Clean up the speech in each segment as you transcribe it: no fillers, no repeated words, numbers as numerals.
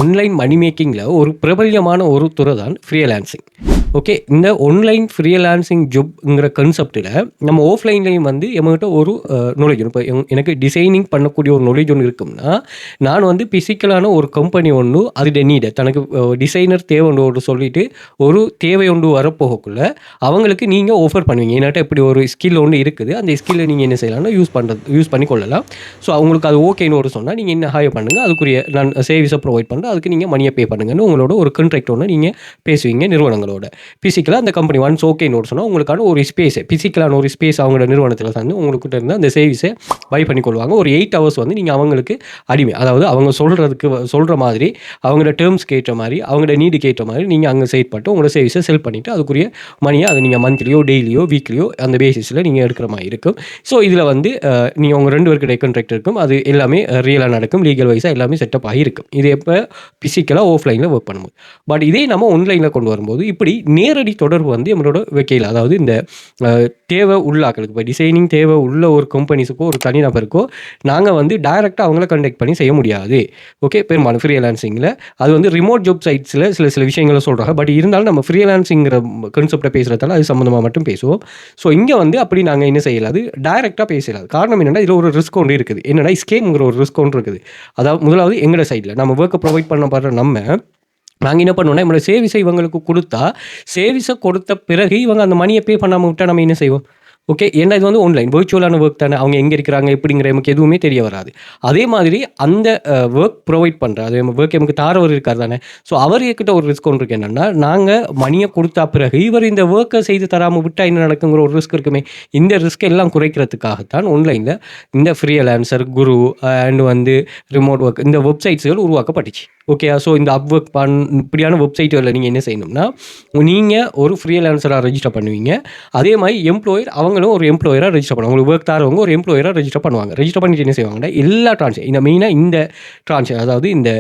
Online மணி மேக்கிங்கில் ஒரு பிரபல்யமான ஒரு துறை தான் ஃப்ரீலான்சிங். ஓகே, இந்த ஆன்லைன் ஃப்ரீலான்சிங் ஜாப்ங்கிற கான்செப்ட்டில் நம்ம ஆஃப்லைன்லேயும் வந்து எம்மகிட்ட ஒரு நாலேஜ் இப்போ எனக்கு டிசைனிங் பண்ணக்கூடிய ஒரு நாலேஜ் ஒன்று இருக்கும்னா, நான் வந்து பிசிக்கலான ஒரு கம்பெனி ஒன்று அதில் நீட தனக்கு டிசைனர் தேவை ஒன்று சொல்லிட்டு ஒரு தேவை ஒன்று வரப்போகக்குள்ள அவங்களுக்கு நீங்கள் ஆஃபர் பண்ணுவீங்க. என்கிட்ட இப்படி ஒரு ஸ்கில் ஒன்று இருக்குது, அந்த ஸ்கில்லை நீங்கள் என்ன செய்யலாம்னா யூஸ் பண்ணி கொள்ளலாம். ஸோ அவங்களுக்கு அது ஓகேன்னு ஒரு சொன்னால் நீங்கள் என்ன ஹையர் பண்ணுங்கள், அதுக்குரிய நான் சர்வீஸை ப்ரொவைட் பண்ணுறேன், அதுக்கு நீங்கள் மணியை பே பண்ணுங்கன்னு உங்களோட ஒரு கான்ட்ராக்ட் ஒன்று நீங்கள் பேசுவீங்க நிறுவனங்களோட. பிசிக்கலாக அந்த கம்பெனி ஒன்ஸ் ஓகேன்னு ஒரு சொன்னால் உங்களுக்கான ஒரு ஸ்பேஸ், பிசிக்கலான ஒரு ஸ்பேஸ் அவங்களோட நிறுவனத்தில் வந்து உங்கள்கிட்ட இருந்து அந்த சர்வீஸை பை பண்ணி கொள்வாங்க. ஒரு 8 hours வந்து நீங்கள் அவங்களுக்கு அடிமை, அதாவது அவங்க சொல்கிற மாதிரி அவங்களோட டேர்ம்ஸ்க்கு ஏற்ற மாதிரி அவங்களோட நீடுக்கு ஏற்ற மாதிரி நீங்கள் அங்கே செயல்பட்டு உங்களோட சர்வீஸை செல் பண்ணிவிட்டு அதுக்குரிய மணியை அதை நீங்கள் மந்த்லியோ டெய்லியோ வீக்லியோ அந்த பேசிஸில் நீங்கள் எடுக்கிற மாதிரி இருக்கும். ஸோ இதில் வந்து நீங்கள் உங்கள் 2 பேருக்கிட்ட கான்ட்ராக்ட் இருக்கும், அது எல்லாமே ரியலாக நடக்கும், லீகல் வைஸாக எல்லாமே செட்டப் ஆகிருக்கும். இது எப்போ பிசிக்கலாக ஆஃப்லைனில் ஒர்க் பண்ணும்போது. பட் இதே நம்ம ஆன்லைனில் கொண்டு வரும்போது இப்படி நேரடி தொடர்பு வந்து நம்மளோட வைக்கையில், அதாவது இந்த தேவை உள்ளாக்களுக்கு இப்போ டிசைனிங் தேவை உள்ள ஒரு கம்பெனிஸுக்கோ ஒரு தனிநபருக்கோ நாங்கள் வந்து டைரெக்டாக அவங்கள கண்டெக்ட் பண்ணி செய்ய முடியாது. ஓகே, பெரும்பாலும் ஃப்ரீலான்சிங்கில் அது வந்து ரிமோட் ஜாப் சைட்ஸில் சில விஷயங்களை சொல்கிறாங்க. பட் இருந்தாலும் நம்ம ஃப்ரீலான்சிங்கிற கான்செப்டை பேசுகிறதால அது சம்மந்தமாக மட்டும் பேசுவோம். ஸோ இங்கே வந்து அப்படி நாங்கள் என்ன செய்யலாது, டைரெக்டாக பேசலாது. காரணம் என்னென்னா இதில் ஒரு ரிஸ்க் ஒன்று இருக்குது. என்னென்னா ஸ்கேம்ங்கிற ஒரு ரிஸ்க் ஒன்று இருக்குது. அதாவது முதலாவது எங்களோட சைடில் நம்ம ஒர்க்கை ப்ரொவைட் பண்ணப்படுற நாங்கள் என்ன பண்ணுவோம்னா நம்மளோட சேவிஸை இவங்களுக்கு கொடுத்தா, சேவிஸை கொடுத்த பிறகு இவங்க அந்த மணியை பே பண்ணாமல் விட்டால் நம்ம என்ன செய்வோம்? ஓகே, ஏன்னா இது வந்து ஆன்லைன் வெர்ச்சுவலான ஒர்க் தானே, அவங்க எங்கே இருக்கிறாங்க எப்படிங்கிற நமக்கு எதுவுமே தெரிய வராது. அதே மாதிரி அந்த ஒர்க் ப்ரொவைட் பண்ணுற அது ஒர்க் நமக்கு தாரவர் இருக்கார் தானே. ஸோ அவர்கிட்ட ஒரு ரிஸ்க் ஒன்று இருக்குது. என்னென்னா நாங்கள் மணியை கொடுத்தா பிறகு இவர் இந்த ஒர்க்கை செய்து தராமல் விட்டால் என்ன நடக்குங்கிற ஒரு ரிஸ்க் இருக்குமே. இந்த ரிஸ்க் எல்லாம் குறைக்கிறதுக்காகத்தான் ஆன்லைனில் இந்த ஃப்ரீலான்சர், குரு அண்ட் வந்து ரிமோட் ஒர்க் இந்த வெப்சைட்ஸுகள் உருவாக்கப்பட்டுச்சு. ஓகேயா, ஸோ இந்த அப்ஒர்க் இப்படியான வெப்சைட்டுகளில் நீங்கள் என்ன செய்யணும்னா, நீங்கள் ஒரு ஃப்ரீலான்சராக ரெஜிஸ்டர் பண்ணுவீங்க. அதே மாதிரி எம்ப்ளாயர் அவங்களும் ஒரு எம்ப்ளாயராக ரெஜிஸ்டர் பண்ணுவாங்க. உங்களுக்கு ஒர்க் தாரவங்க ஒரு எம்ப்ளாயராக ரெஜிஸ்டர் பண்ணுவாங்க. ரெஜிஸ்டர் பண்ணிட்டு என்ன செய்வாங்கன்னா எல்லா மெயினாக இந்த ட்ரான்ஸாக்ஷன், அதாவது இந்த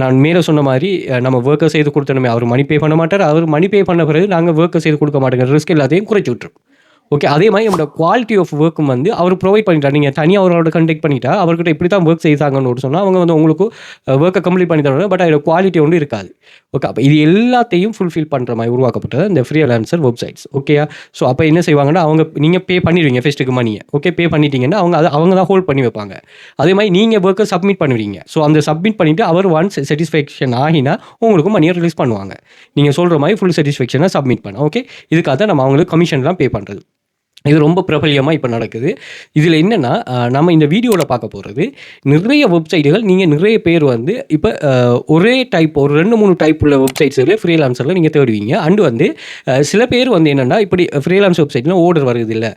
நான் மேலே சொன்ன மாதிரி நம்ம ஒர்க்கை செய்து கொடுத்தனுமே அவர் மணி பே பண்ண மாட்டார், அவர் மணி பே பண்ண பிறகு நாங்கள் ஒர்க்கை செய்து கொடுக்க மாட்டேங்கிற ரிஸ்க் எல்லாத்தையும் குறைச்சி விட்டுரும். ஓகே, அதே மாதிரி நம்மளோட குவாலிட்டி ஆஃப் ஒர்க்கும் வந்து அவர் ப்ரொவைட் பண்ணிட்டார். நீங்கள் தனியாக அவரோட கண்டெக்ட் பண்ணிட்டா அவர்கிட்ட இப்படி தான் ஒர்க் செய்தாங்கன்னு ஒரு சொன்னால் அவங்க வந்து உங்களுக்கு ஒர்க்கை கம்ப்ளீட் பண்ணி தருவாங்க. பட் அதோட குவாலிட்டி ஒன்று இருக்காது. ஓகே, அப்போ இது எல்லாத்தையும் ஃபுல்ஃபில் பண்ணுற மாதிரி உருவாக்கப்பட்டது இந்த ஃப்ரீலான்சர் வெப்சைட்ஸ். ஓகேயா, ஸோ அப்போ என்ன செய்வாங்கன்னா அவங்க நீங்கள் பே பண்ணிடுவீங்க ஃபஸ்ட்டுக்கு மணியை. ஓகே, பே பண்ணிட்டீங்கன்னா அவங்க தான் ஹோல்ட் பண்ணி வைப்பாங்க. அதே மாதிரி நீங்கள் ஒர்க்கை சப்மிட் பண்ணுவீங்க. ஸோ அந்த சப்மிட் பண்ணிவிட்டு அவர் ஒன்ஸ் சாட்டிஸ்ஃபேக்ஷன் ஆகினா உங்களுக்கு மணியை ரிலீஸ் பண்ணுவாங்க. நீங்கள் சொல்கிற மாதிரி ஃபுல் சாட்டிஸ்ஃபேக்ஷனாக சப்மிட் பண்ண. ஓகே, இதுக்காக தான் நம்ம அவங்களுக்கு கமிஷன்லாம் பே பண்ணுறது. இது ரொம்ப பிரபல்யமாக இப்போ நடக்குது. இதில் என்னென்னா நம்ம இந்த வீடியோவில் பார்க்க போகிறது நிறைய வெப்சைட்டுகள். நீங்கள் நிறைய பேர் வந்து இப்போ ஒரே டைப் ஒரு 2-3 டைப் உள்ள வெப்சைட்ஸில் ஃப்ரீலான்சரில் நீங்கள் தேடுவீங்க. அண்டு வந்து சில பேர் வந்து என்னென்னா இப்படி ஃப்ரீலான்ஸ் வெப்சைட்லாம் ஓர்டர் வருது இல்லை,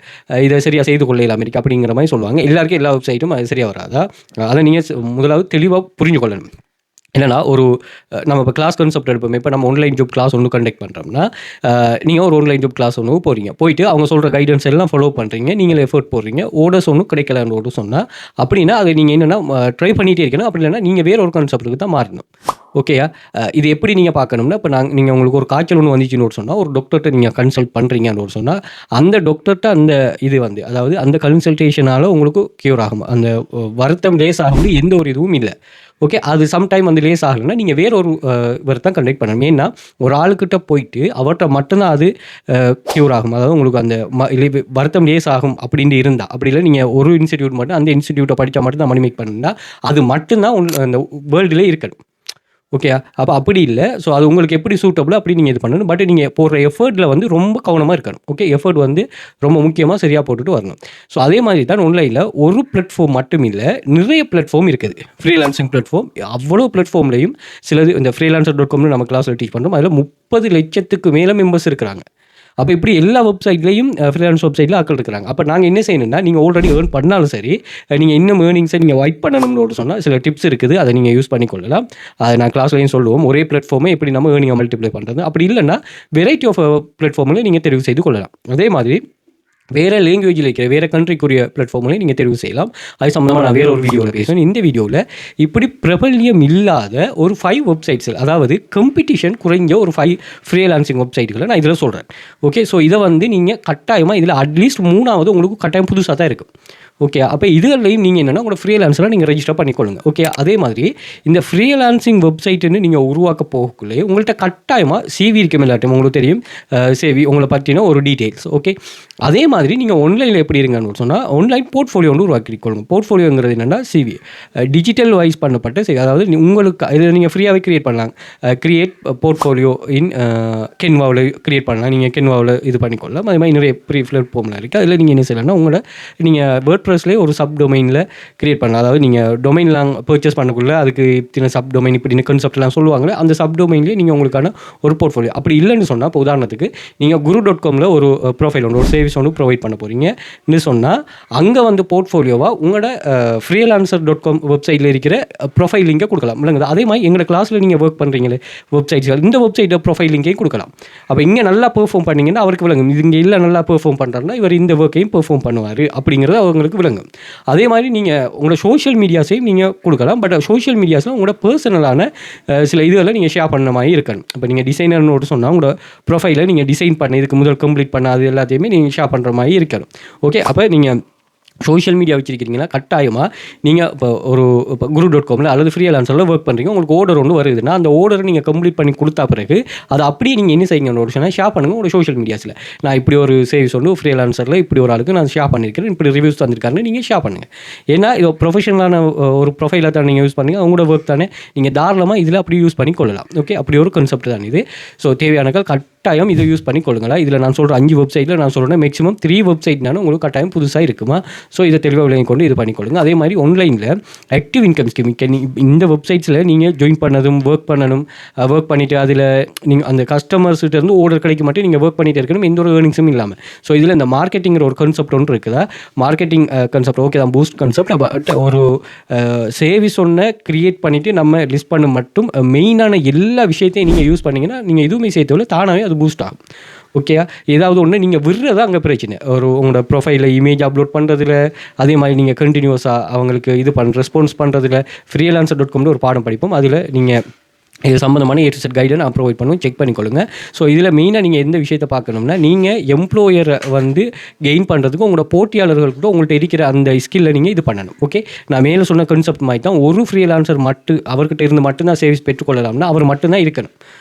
இதை சரியாக செய்து கொள்ளையில் அமெரிக்கா அப்படிங்கிற மாதிரி சொல்லுவாங்க. எல்லாருக்கும் எல்லா வெப்சைட்டும் அது சரியாக வராதா, அதை நீங்கள் முதலாவது தெளிவாக புரிஞ்சு கொள்ளணும். என்னென்னா ஒரு நம்ம இப்போ கிளாஸ் கான்செப்ட் எடுப்போமே. இப்போ நம்ம ஆன்லைன் ஜாப் கிளாஸ் ஒன்று கண்டக்ட் பண்ணுறோம்னா நீங்கள் ஒரு ஆன்லைன் ஜாப் கிளாஸ் ஒன்று போயிட்டு அவங்க சொல்கிற கைடன்ஸ் எல்லாம் ஃபாலோ பண்ணுறீங்க, நீங்களே எஃபர்ட் போடுறீங்க, ஓடர்ஸ் ஒன்றும் கிடைக்கலன்னு ஒரு சொன்னால் அப்படின்னா அதை நீங்கள் என்னென்னா ட்ரை பண்ணிகிட்டே இருக்கணும். அப்படி இல்லைன்னா நீங்கள் வேறு ஒரு கான்செப்ட்டுக்கு தான் மாறணும். ஓகேயா, இது எப்படி நீங்கள் பார்க்கணும்னா, இப்போ நீங்கள் உங்களுக்கு ஒரு காய்ச்சல் ஒன்று வந்துச்சுன்னு ஒரு சொன்னால் ஒரு டாக்டர்கிட்ட நீங்கள் கன்சல்ட் பண்ணுறீங்கன்னு ஒரு சொன்னால் அந்த டாக்டர்கிட்ட அந்த இது வந்து அதாவது அந்த கன்சல்டேஷனால் உங்களுக்கு க்யூர் ஆகும். அந்த வருத்தம் லேஸ் ஆகும்போது எந்த ஒரு இதுவும் இல்லை. ஓகே, அது சம்டைம் வந்து லேஸ் ஆகலைன்னா நீங்கள் வேற ஒரு தான் கண்டக்ட் பண்ணணும். ஏன்னா ஒரு ஆளுக்கிட்ட போயிட்டு அவர்கிட்ட மட்டும்தான் அது க்யூர் ஆகும். அதாவது உங்களுக்கு அந்த வருத்தம் லேஸ் ஆகும் அப்படின்னு இருந்தால், அப்படி இல்லை நீங்கள் ஒரு இன்ஸ்டிடியூட் மட்டும் அந்த இன்ஸ்டிடியூட்டை படித்தா மட்டும் தான் மணி மேக் பண்ணுன்னா அது மட்டும்தான் அந்த வேர்ல்டுலேயே இருக்கணும். ஓகேயா, அப்போ அப்படி இல்லை. ஸோ அது உங்களுக்கு எப்படி சூட்டபுளோ அப்படி நீங்கள் இது பண்ணணும். பட் நீங்கள் போடுற எஃபர்ட்டில் வந்து ரொம்ப கவனமாக இருக்கணும். ஓகே, எஃபர்ட் வந்து ரொம்ப முக்கியமாக சரியாக போட்டுட்டு வரணும். ஸோ அதே மாதிரி தான் ஆன்லைனில் ஒரு பிளாட்ஃபார்ம் மட்டும் இல்லை, நிறைய பிளாட்ஃபார்ம் இருக்குது. ஃப்ரீலான்சிங் பிளாட்ஃபார்ம் அவ்வளோ பிளாட்ஃபார்ம்லையும் சிலது இந்த freelancer.comனு நம்ம கிளாஸில் டீச் பண்ணுறோம். அதில் 30 லட்சத்துக்கு மேலே மெம்பர்ஸ் இருக்கிறாங்க. அப்போ இப்படி எல்லா வெப்சைட்லேயும் ஃப்ரீலான்ஸ் வெப்சைட்டில் ஆட்கள் இருக்கிறாங்க. அப்போ நாங்கள் என்ன செய்யணும்னா, நீங்கள் ஆல்ரெடி ஏர்ன் பண்ணாலும் சரி, நீங்கள் இன்னும் ஏர்னிங்ஸை நீங்கள் வைப் பண்ணணும்னு சொன்னால் சில டிப்ஸ் இருக்குது, அதை நீங்கள் யூஸ் பண்ணிக்கொள்ளலாம். அதை நான் கிளாஸ்லையும் சொல்லுவோம். ஒரே பிளாட்ஃபார்மை எப்படி நம்ம ஏர்னிங்கை மல்டிப்ளை பண்ணுறது, அப்படி இல்லைன்னா வெரைட்டி ஆஃப் பிளாட்ஃபார்மில் நீங்கள் தெரிவு செய்து கொள்ளலாம். அதே மாதிரி வேறு லாங்குவேஜில் இருக்கிற வேறு கண்ட்ரிக்குரிய பிளாட்ஃபார்ம்லையும் நீங்கள் தெரிவு செய்யலாம். அது சம்மந்தமாக நான் வேறு ஒரு வீடியோவில் பேசுவேன். இந்த வீடியோவில் இப்படி பிரபல்யம் இல்லாத ஒரு 5 வெப்சைட்ஸ், அதாவது கம்பெடிஷன் குறைஞ்ச ஒரு 5 ஃப்ரீலான்சிங் வெப்சைட்டுகளை நான் இதில் சொல்கிறேன். ஓகே, ஸோ இதை வந்து நீங்கள் கட்டாயமாக இதில் அட்லீஸ்ட் 3வது உங்களுக்கு கட்டாயம் புதுசாக தான் இருக்கும். ஓகே. அப்போ இதுகள்லையும் நீங்கள் என்னென்னா உங்களோட ஃப்ரீலான்ஸராக நீங்கள் ரெஜிஸ்டர் பண்ணிக்கொள்ளுங்க. ஓகே. அதே மாதிரி இந்த ஃப்ரீலான்சிங் வெப்சைட்டுன்னு நீங்கள் உருவாக்க போகக்குள்ளே உங்கள்கிட்ட கட்டாயமாக சிவி இருக்கும். எல்லாட்டையும் உங்களுக்கு தெரியும் சிவி உங்களை பற்றின ஒரு டீட்டெயில்ஸ். ஓகே. அதே மாதிரி நீங்கள் ஆன்லைனில் எப்படி இருங்கன்னு சொன்னால் ஆன்லைன் போர்ட்ஃபோலியோ ஒன்று உருவாக்கிக்கொள்ளுங்க. போர்ட்ஃபோலியோங்கிறது என்னென்னா சிவி டிஜிட்டல் வைஸ் பண்ணப்பட்ட சிவி. அதாவது உங்களுக்கு இதில் நீங்கள் ஃப்ரீயாகவே க்ரியேட் பண்ணலாம். கிரியேட் போர்ட்ஃபோலியோ இன் கென்வாவில் க்ரியேட் பண்ணலாம். நீங்கள் கென்வாவில் இது பண்ணிக்கொள்ளலாம். அதே மாதிரி நிறைய பிளாட்ஃபார்ம்லாம் இருக்குது. அதில் நீங்கள் என்ன செய்யலாம்னா உங்களோட நீங்கள் வேர்ட்ப்ரெஸ்லேயே ஒரு சப் டொமைனில் க்ரியேட் பண்ணலாம். அதாவது நீங்கள் டொமைன்லாம் பர்ச்சேஸ் பண்ணக்குள்ள அதுக்கு இத்தனை சப் டொமைன் இப்படின்னு கான்செப்ட்லாம் சொல்லுவாங்களே, அந்த சப் டொமைன்லேயே நீங்கள் உங்களுக்கான ஒரு போர்ட்ஃபோலியோ. அப்படி இல்லைன்னு சொன்னால் இப்போ உதாரணத்துக்கு நீங்கள் guru.comல ஒரு ப்ரொஃபைல் ஒன்று ஒரு சர்வீஸ் ஒன்று ப்ரொவைட் பண்ண போகிறீங்கன்னு சொன்னால் அங்கே வந்து போர்ட்ஃபோலியோவாக உங்களோட freelancer.com வெப்சைட்டில் இருக்கிற ப்ரொஃபைல் லிங்கை கொடுக்கலாம் இல்லைங்க. அதே மாதிரி எங்களோட கிளாஸில் நீங்கள் ஒர்க் பண்ணுறீங்களே வெப்சைட்ஸ், இந்த வெப்சைட்டை ப்ரொஃபைல் லிங்கையும் கொடுக்கலாம். அப்போ இங்கே நல்லா பெர்ஃபார்ம் பண்ணிங்கன்னா அவருக்கு விளங்கும். இது இங்கே இல்லை நல்லா பெர்ஃபார்ம் பண்ணுறாருன்னா இவர் இந்த ஒர்க்கையும் பெர்ஃபார்ம் பண்ணுவார் அப்படிங்கிறது அவங்களுக்கு விளங்கும். அதே மாதிரி நீங்கள் உங்களோட சோஷியல் மீடியாஸையும் நீங்கள் கொடுக்கலாம். பட் சோஷியல் மீடியாஸில் உங்களோட பர்சனலான சில இதுகளை நீங்கள் ஷேர் பண்ண மாதிரி இருக்கணும். இப்போ நீங்கள் டிசைனர்னு சொன்னால் உங்களோட ப்ரொஃபைலை நீங்கள் டிசைன் பண்ண இதுக்கு முதல் கம்ப்ளீட் பண்ண அது எல்லாத்தையுமே நீங்கள் ஷேர் பண்ணுற மாதிரி இருக்கணும். ஓகே. அப்போ நீங்கள் சோஷியல் மீடியா வச்சிருக்கிறீங்கன்னா கட்டாயமாக நீங்கள் இப்போ guru.comல அல்லது ஃப்ரீலான்சரில் ஒர்க் பண்ணுறீங்க. உங்களுக்கு ஆர்டர் ஒன்று வருதுன்னா அந்த ஆர்டரை நீங்கள் கம்ப்ளீட் பண்ணி கொடுத்தா பிறகு அதை அப்படியே நீங்கள் என்ன செய்யுங்க ஒரு விஷயம் ஷேர் பண்ணுங்கள் உங்களோட சோஷியல் மீடியாஸில். நான் இப்படி ஒரு சர்வீஸ் ஒன்று ஃப்ரீலான்சரில் இப்படி ஒரு ஆளுக்கு நான் ஷேர் பண்ணியிருக்கிறேன், இப்படி ரிவ்யூஸ் தந்திருக்காருன்னு நீங்கள் ஷேர் பண்ணுங்கள். ஏன்னா இது ப்ரொஃபஷனலான ஒரு ப்ரொஃபைலை தான் நீங்கள் யூஸ் பண்ணுங்கள். அவங்களோட ஒர்க் தானே நீங்கள் தாராளமாக இதில் அப்படி யூஸ் பண்ணி கொள்ளலாம். ஓகே. அப்படி ஒரு கான்செப்ட் தான் இது. ஸோ தேவையானகள் கட்டாயம் இதை யூஸ் பண்ணி கொள்ளுங்களா. இதில் நான் சொல்கிற 5 வெப்சைட்டில் நான் சொல்கிறேன் மேக்ஸிமம் 3 வெப்சைட்னாலும் உங்களுக்கு கட்டாயம் புதுசாக இருக்குமா. ஸோ இதை தெளிவாக விளங்கி கொண்டு இது பண்ணிக்கொள்ளுங்க. அதே மாதிரி ஆன்லைனில் ஆக்டிவ் இன்கம் ஸ்கீம் இந்த வெப்சைட்ஸில் நீங்கள் ஜாயின் பண்ணதும் ஒர்க் பண்ணணும். ஒர்க் பண்ணிவிட்டு அதில் நீங்கள் அந்த கஸ்டமர்ஸ்கிட்ட இருந்து ஆர்டர் கிடைக்க மாட்டேன் நீங்கள் ஒர்க் பண்ணிகிட்டு இருக்கணும், எந்த ஒரு ஏர்னிங்ஸும் இல்லாமல். ஸோ இதில் இந்த மார்க்கெட்டிங்கிற ஒரு கான்செப்ட் ஒன்று இருக்குதா. மார்க்கெட்டிங் கான்செப்ட் ஓகே தான், பூஸ்ட் கான்செப்ட். பட் ஒரு சேவிஸ் ஒன்றை க்ரியேட் பண்ணிவிட்டு நம்ம லிஸ்ட் பண்ண மட்டும் மெயினான எல்லா விஷயத்தையும் நீங்கள் யூஸ் பண்ணிங்கன்னா நீங்கள் எதுவுமே சேர்த்தவில்லை தானாகவே அது பூஸ்ட் ஆகும். ஓகே. ஏதாவது ஒன்று நீங்கள் விடுறதா அங்கே பிரச்சனை. உங்களோட ப்ரொஃபைலில் இமேஜ் அப்லோட் பண்ணுறதுல, அதே மாதிரி நீங்கள் கண்டினியூஸாக அவங்களுக்கு இது ரெஸ்பான்ஸ் பண்ணுறதுல freelancer.comல ஒரு பாடம் படிப்போம். அதில் நீங்கள் இது சம்மந்தமான A to Z கைடை நான் ப்ரொவைட் பண்ணுவோம், செக் பண்ணிக்கொள்ளுங்க. ஸோ இதில் மெயினாக நீங்கள் எந்த விஷயத்தை பார்க்கணும்னா நீங்கள் எம்ப்ளாயரை வந்து கெயின் பண்ணுறதுக்கு உங்களோட போட்டியாளர்கள்கிட்ட உங்கள்கிட்ட இருக்கிற அந்த ஸ்கில்லை நீங்கள் இது பண்ணணும். ஓகே. நான் மேலே சொன்ன கான்செப்ட் மாதிரி தான் ஒரு ஃப்ரீலான்சர் அவர்கிட்ட இருந்து மட்டும்தான் சர்வீஸ் பெற்றுக்கொள்ளலாம்னா அவர் மட்டும்தான் இருக்கணும்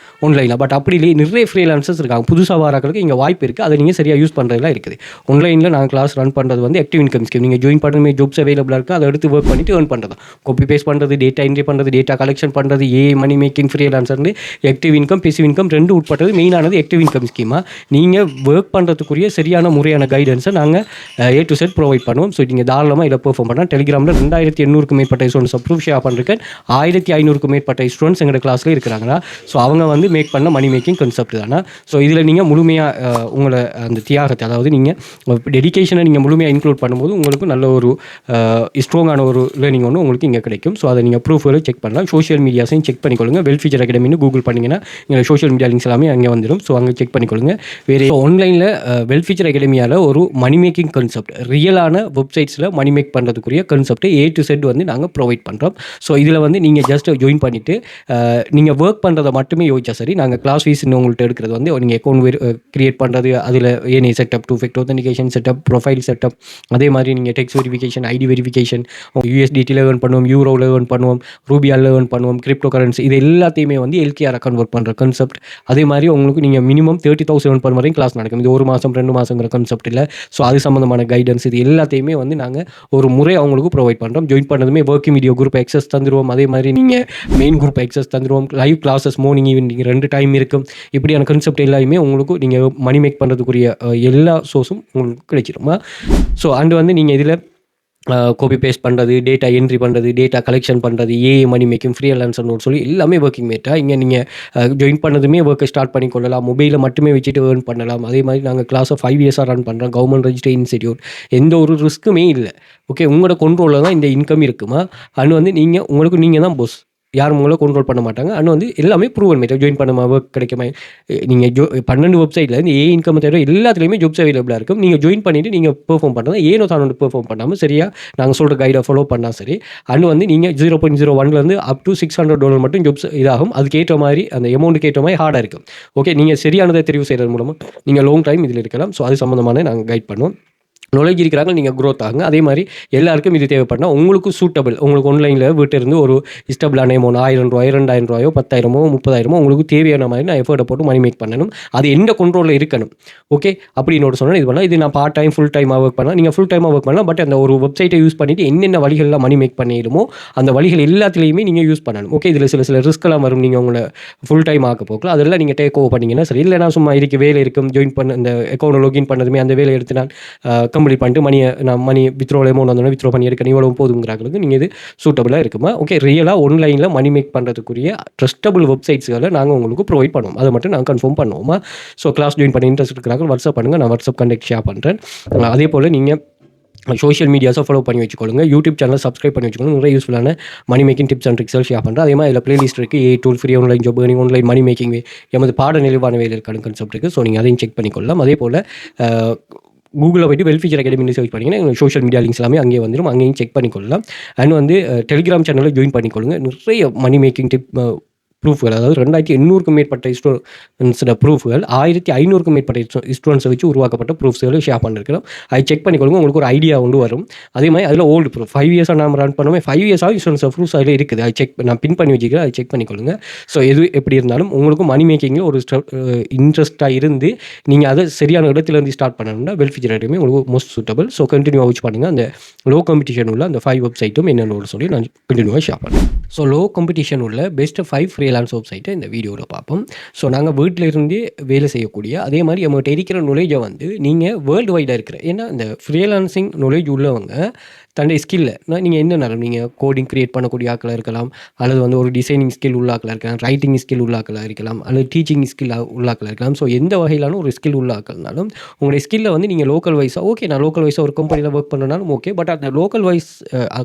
ஆன்லைனில். பட் அப்படி இல்லையே நிறைய ஃப்ரீலான்சர்ஸ் இருக்காங்க, புதுசாக வராக்களுக்கு இங்கே வாய்ப்பு இருக்குது. அதை நீங்கள் சரியாக யூஸ் பண்ணுறதுலாம் இருக்குது. ஆன்லைனில் நாங்கள் கிளாஸ் ரன் பண்ணுறது வந்து ஆக்டிவ் இன்கம் ஸ்கீம். நீங்கள் ஜாயின் பண்ணுற ஜாப்ஸ் அவைலபிளாக இருக்குது, அதை எடுத்து ஒர்க் பண்ணிட்டு ஏர்ன் பண்ணுறது, காப்பி பேஸ்ட் பண்ணுறது, டேட்டா என்ட்ரி பண்ணுறது, டேட்டா கலெக்ஷன் பண்ணுறது, மணி மேக்கிங் ஃப்ரீலான்சர்னு ஆக்டிவ் இன்கம் பேசிவ் இன்கம் ரெண்டு உட்பட்டது. மெயினானது ஆக்டிவ் இன்கம் ஸ்கீமாக நீங்கள் ஒர்க் பண்ணுறதுக்குரிய சரியான முறையான கைடன்ஸை நாங்கள் A to Z ப்ரொவைட் பண்ணுவோம். ஸோ நீங்கள் தாராளமாக இதில் பெர்ஃபார்ம் பண்ணலாம். டெலிகிராமில் 2800க்கும் மேற்பட்ட ஸ்டூடெண்ட்ஸ் அப்ரூவ் ஷேர் பண்ணிருக்கேன். 1500க்கும் மேற்பட்ட ஸ்டூடெண்ட்ஸ் எங்களோட கிளாஸில் இருக்கிறாங்களா. ஸோ அவங்க வந்து மேக் பண்ண மணி மேக்கிங் கான்செப்ட் தானே. ஸோ இதில் நீங்கள் முழுமையாக உங்களை அந்த தியாகத்தை, அதாவது நீங்கள் டெடிகேஷனை நீங்கள் முழுமையாக இன்க்ளூட் பண்ணும்போது உங்களுக்கு நல்ல ஒரு ஸ்ட்ராங்கான ஒரு லேர்னிங் ஒன்று உங்களுக்கு இங்கே கிடைக்கும். ஸோ அதை நீங்கள் ப்ரூஃப்களை செக் பண்ணலாம். சோஷியல் மீடியாஸையும் செக் பண்ணிக்கொள்ளுங்க. வெல் ஃபியூச்சர் அகாடமின்னு கூகுள் பண்ணிங்கன்னா எங்கள் சோஷியல் மீடியா லிங்க்ஸ் எல்லாமே அங்கே வந்துடும். ஸோ அங்கே செக் பண்ணிக்கொள்ளுங்க. வேறு ஆன்லைனில் வெல் ஃபியூச்சர் அகாடமியால் ஒரு மணி மேக்கிங் கான்செப்ட், ரியலான வெப்சைட்ஸில் மணி மேக் பண்ணுறதுக்குரிய கான்செப்ட் A to Z வந்து நாங்கள் ப்ரொவைட் பண்ணுறோம். ஸோ இதில் வந்து நீங்கள் ஜஸ்ட் ஜாயின் பண்ணிவிட்டு நீங்கள் ஒர்க் பண்ணுறதை மட்டுமே யோசிச்சா சரி. நாங்கள் கிளாஸ் ஃபீஸ் உங்கள்கிட்ட எடுக்கிறது வந்து நீங்கள் அக்கௌண்ட் கிரியேட் பண்ணுறது, அதில் ஏனே setup, 2-factor authentication setup, profile setup, அதே மாதிரி நீங்கள் டெக்ஸ்ட் வெரிஃபிகேஷன், ஐடி வெரிஃபிகேஷன், USDTயில் ஏர்ன் பண்ணுவோம், யூரோவில் ஏர்ன் பண்ணுவோம், ரூபியாவில் ஏர்ன் பண்ணுவோம், கிரிப்டோ கரன்சி, இது எல்லாத்தையுமே வந்து LKR கன்வெர்ட் பண்ணுற கான்செப்ட். அதே மாதிரி உங்களுக்கு நீங்கள் மினிமம் 30,000 ஏர்ன் பண்ணுற வரைக்கும் கிளாஸ் நடக்கும். இது 1 மாதம் 2 மாதங்கிற கான்செப்ட் இல்லை. ஸோ அது சம்மந்தமான கைடன்ஸ் இது எல்லாத்தையுமே வந்து நாங்கள் ஒரு முறை அவங்களுக்கு ப்ரொவைட் பண்ணுறோம். ஜாயின் பண்ணதுமே ஒர்க்கிங் வீடியோ குரூப் எக்ஸஸ் தந்துடுவோம். அதே மாதிரி நீங்கள் மெயின் குரூப் எக்ஸஸ் தந்துடுவோம். Live classes morning evening 2 time இருக்கும். இப்படியான கான்செப்ட் எல்லாமே உங்களுக்கு நீங்கள் மணி மேக் பண்ணுறதுக்குரிய எல்லா சோர்ஸும் உங்களுக்கு கிடைச்சிருமா. ஸோ அண்டு வந்து நீங்கள் இதில் காப்பி பேஸ்ட் பண்ணுறது, டேட்டா என்ட்ரி பண்ணுறது, டேட்டா கலெக்ஷன் பண்ணுறது, மணி மேக்கிங் ஃப்ரீலான்சர்னு சொல்லி எல்லாமே ஒர்க்கிங் மேட்டாக இங்கே நீங்கள் ஜாயின் பண்ணதுமே ஒர்க்கை ஸ்டார்ட் பண்ணி கொள்ளலாம். மொபைலில் மட்டுமே வச்சுட்டு ஏர்ன் பண்ணலாம். அதே மாதிரி நாங்கள் கிளாஸை 5 இயர்ஸாக ரன் பண்ணுறோம். கவர்மெண்ட் ரெஜிஸ்டர்ட் இன்ஸ்டிடியூட், எந்த ஒரு ரிஸ்க்குமே இல்லை. ஓகே. உங்களோட கண்ட்ரோலில் தான் இந்த இன்கம் இருக்குமா. அண்ட் வந்து நீங்கள் தான் போஸ், யாரும் உங்களை கண்ட்ரோல் பண்ண மாட்டாங்க. அண்ட் வந்து எல்லாமே ப்ரூவன் மேட்டர். ஜாயின் பண்ண ஒர்க் கிடைக்குமா. நீங்கள் 12 வெப்சைட்டில் இந்த இன்கம் தவிர எல்லாத்துலேயுமே ஜாப்ஸ் அவைலபிளாக இருக்கும். நீங்கள் ஜாயின் பண்ணிவிட்டு நீங்கள் பெர்ஃபார்ம் பண்ணுறது ஏனோ தான் பெர்ஃபார்ம் பண்ணாமல் சரியாக நாங்கள் சொல்கிற கைடை ஃபாலோ பண்ணால் சரி. அண்ட் வந்து நீங்கள் 0.01 அப் டு $600 மட்டும் ஜாப்ஸ் இதாகும். அதுக்கேற்ற மாதிரி அந்த அமௌண்ட்டுக்கு ஏற்ற மாதிரி ஹார்டாக இருக்கும். ஓகே. நீங்கள் சரியானதை தெரிவு செய்கிறது மூலமாக நீங்கள் லாங் டைம் இதில் இருக்கலாம். ஸோ அது சம்மந்தமான நாங்கள் கைட் பண்ணுவோம். நாலேஜ் இருக்கிறாங்க, நீங்கள் க்ரோத் ஆகுங்க. அதே மாதிரி எல்லாருக்கும் இது தேவைப்படனா உங்களுக்கு சூட்டபிள், உங்களுக்கு ஆன்லைனில் வீட்டிலிருந்து ஒரு இஸ்டபிளான அமௌண்ட் ₹1000 ₹2000 10,000 30,000 உங்களுக்கு தேவையான மாதிரி நான் எஃபர்ட்டை போட்டு மணி மேக் பண்ணணும். அது எந்த கண்ட்ரோலில் இருக்கணும். ஓகே, அப்படின்னு சொன்னால் இது பண்ணலாம். இது நான் பார்ட் டைம் ஃபுல் டைமாக ஒர்க் பண்ணலாம், நீங்கள் ஃபுல் டைமாக ஒர்க் பண்ணலாம். பட் அந்த ஒரு வெப்சைட்டை யூஸ் பண்ணிவிட்டு என்னென்ன வழிகளில் மணி மேக் பண்ணிடுமோ அந்த வழிகள் எல்லாத்துலேயுமே நீங்கள் யூஸ் பண்ணணும். ஓகே, இதில் சில ரிஸ்க்கெல்லாம் வரும். நீங்கள் உங்களை ஃபுல் டைம் ஆக்க போக்கில் அதெல்லாம் நீங்கள் டேக் ஓவர் பண்ணிங்கன்னா சரி. இல்லை நான் சும்மா இருக்கு வேலை இருக்கும், ஜாயின் பண்ண இந்த அக்கௌண்ட் லாகின் பண்ணதுமே அந்த வேலை எடுத்து நான் கம்ப்ளீட் பண்ணிட்டு மணி வித்ரோல் அமௌண்ட் வந்தோடனே வித்ரோ பண்ணி எடுக்க இவ்வளவு போதுங்கிறாங்களுக்கு நீங்கள் இது சூட்டபுளாக இருக்குமா? ஓகே, ரியலாக ஆன்லைனில் மணி மேக் பண்ணுறதுக்குரிய ட்ரஸ்டபுள் வெப்சைட்ஸ்களை நாங்கள் உங்களுக்கு ப்ரொவைட் பண்ணுவோம். அதை மட்டும் நாங்கள் கன்ஃபார்ம் பண்ணுவோமா? ஸோ கிளாஸ் ஜாயின் பண்ணி இன்ட்ரெஸ்ட் இருக்கிறாங்க வாட்ஸ்அப் பண்ணுங்கள், நான் வாட்ஸ்அப் கண்டெக்ட் ஷேர் பண்ணுறேன். அதே போல் நீங்கள் சோஷியல் மீடியாஸை ஃபாலோ பண்ணி வச்சுக்கொள்ளுங்க, யூடியூப் சேனலை சப்ஸ்கிரைப் பண்ணி வச்சுக்கோங்க. நிறைய யூஸ்ஃபுல்லான money making tips and tricks share பண்ணுறேன். அதே மாதிரி அதில் பிளேலிஸ்ட் இருக்குது. A tool free online job earning online money making எமது பாட நிலைவான வேலைக்கான கான்செப்ட் இருக்குது. ஸோ நீங்கள் அதையும் செக் பண்ணிக்கொள்ளலாம். அதே போல் கூகுளில் போய்ட்டு வெல்ஃபியர் அகாடமின்னு சர்ச் பண்ணிங்கன்னா சோஷியல் மீடியா லிங்க்ஸ் எல்லாமே அங்கேயே வந்துடும், அங்கேயும் செக் பண்ணிக்கொள்ளலாம். அண்ட் டெலிகிராம் சேனலில் ஜாயின் பண்ணிக்கொள்ளுங்க. நிறைய மணி மேக்கிங் டிப் ப்ரூஃப்கள், அதாவது 2800க்கும் மேற்பட்ட ஸ்டூடெண்ட்ஸோட ப்ரூஃப்கள், 1500க்கும் மேற்பட்ட ஸ்டூடெண்ட்ஸை வச்சு உருவாக்கப்பட்ட ப்ரூஃப்ஸ்களை ஷேர் பண்ணிருக்கிறோம். அதை செக் பண்ணிக்கொள்ளுங்க, உங்களுக்கு ஒரு ஐடியா கொண்டு வரும். அதே மாதிரி அதில் ஓல்டு ப்ரூஃப் 5 இயர்ஸாக நம்ம ரன் பண்ணுவோமே, 5 இயர்ஸாக ஸ்டூடெண்ட்ஸ் ப்ரூஃப்ஸ் அதில் இருக்குது. அதை நான் பின் பண்ணி வச்சுக்கிறேன், அதை செக் பண்ணிக்கொள்ளுங்க. ஸோ எது எப்படி இருந்தாலும் உங்களுக்கு மணி மேக்கிங்கில் ஒரு இன்ட்ரெஸ்ட்டாக இருந்து நீங்கள் அதை சரியான இடத்துலேருந்து ஸ்டார்ட் பண்ணணும்னா வெல்ஃபியர் அகாடமி உங்களுக்கு மோஸ்ட் சூட்டபிள். ஸோ கண்டினியூவாக வச்சு பண்ணுங்கள். அந்த லோ காம்படிஷன் உள்ள அந்த 5 வெப்சைட்டும் என்னென்னு சொல்லி நான் கண்டினியூவாக ஷேர் பண்ணுறேன். ஸோ லோ காம்படிஷன் உள்ள பெஸ்ட் 5 ஃப்ரீலான்ஸ் வெப்சைட்டை இந்த வீடியோவில் பார்ப்போம். ஸோ நாங்கள் வீட்டில் இருந்தே வேலை செய்யக்கூடிய, அதே மாதிரி நம்மகிட்ட இருக்கிற நாலேஜை நீங்கள் வேர்ல்டு வைடாக இருக்கிற, ஏன்னா இந்த ஃப்ரீலான்சிங் நாலேஜ் உள்ளவங்க தன்னுடைய ஸ்கில்லை நீங்கள் என்னென்னாலும் நீங்கள் கோடிங் க்ரியேட் பண்ணக்கூடிய ஆக்களாக இருக்கலாம், அல்லது ஒரு டிசைனிங் ஸ்கில் உள்ள ஆக்களாக இருக்கலாம், ரைட்டிங் ஸ்கில் உள்ள ஆக்களாக இருக்கலாம், அல்லது டீச்சிங் ஸ்கில் உள்ள ஆக்களாக இருக்கலாம். ஸோ எந்த வகையிலான ஒரு ஸ்கில் உள்ள ஆக்கள்னாலும் உங்களுடைய ஸ்கில்லை நீங்கள் லோக்கல் வைஸாக, ஓகே நான் லோக்கல் வைஸாக ஒரு கம்பெனியில் ஒர்க் பண்ணனாலும் ஓகே, பட் அந்த லோக்கல் வைஸ்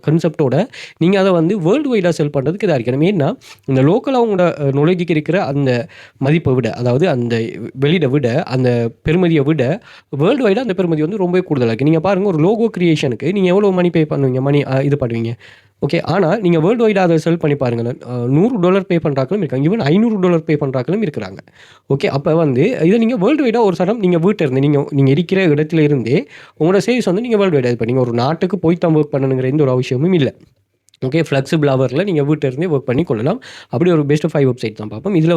கன்செப்டோட நீங்கள் அதை வேர்ல்டு வைடாக செல் பண்ணுறதுக்கு இதாக இருக்கணும். ஏன்னா இந்த லோக்கல் அவங்களோட நாலேஜுக்கு இருக்கிற அந்த மதிப்பை விட, அதாவது அந்த வெளியிட விட, அந்த பெருமதியை விட வேர்ல்டு வைடாக அந்த பெருமதி ரொம்பவே கூடுதலாக இருக்குது. நீங்கள் பாருங்கள், ஒரு லோகோ கிரியேஷனுக்கு நீங்கள் எவ்வளோ மணி பே பண்ணுவீங்க, இது பண்ணுவீங்க, ஓகே. ஆனால் நீங்கள் வேர்ல்டு வைடாக அதை செல் பண்ணி பாருங்கள், $100 பே பண்ணுறாக்களும் இருக்காங்க, ஈவன் $500 பே பண்ணுறாக்களும் இருக்கிறாங்க. ஓகே, அப்போ இதை நீங்கள் வேர்ல்டு வைடாக ஒரு சடம் நீங்கள் வீட்டில் இருந்து நீங்கள் இருக்கிற இடத்துல இருந்தே உங்களோட சேல்ஸ் நீங்கள் வேர்ல்டு வைடாக இது பண்ணி ஒரு நாட்டுக்கு போய் தான் ஒர்க் பண்ணணுங்கிற எந்த ஒரு அவசியமும் இல்லை. ஓகே, ஃப்ளெக்சிபிள் ஹவரில் நீங்கள் வீட்டிலிருந்தே ஒர்க் பண்ணி கொள்ளலாம். அப்படி ஒரு பெஸ்ட் 5 வெப்சைட் தான் பார்ப்போம். இதில்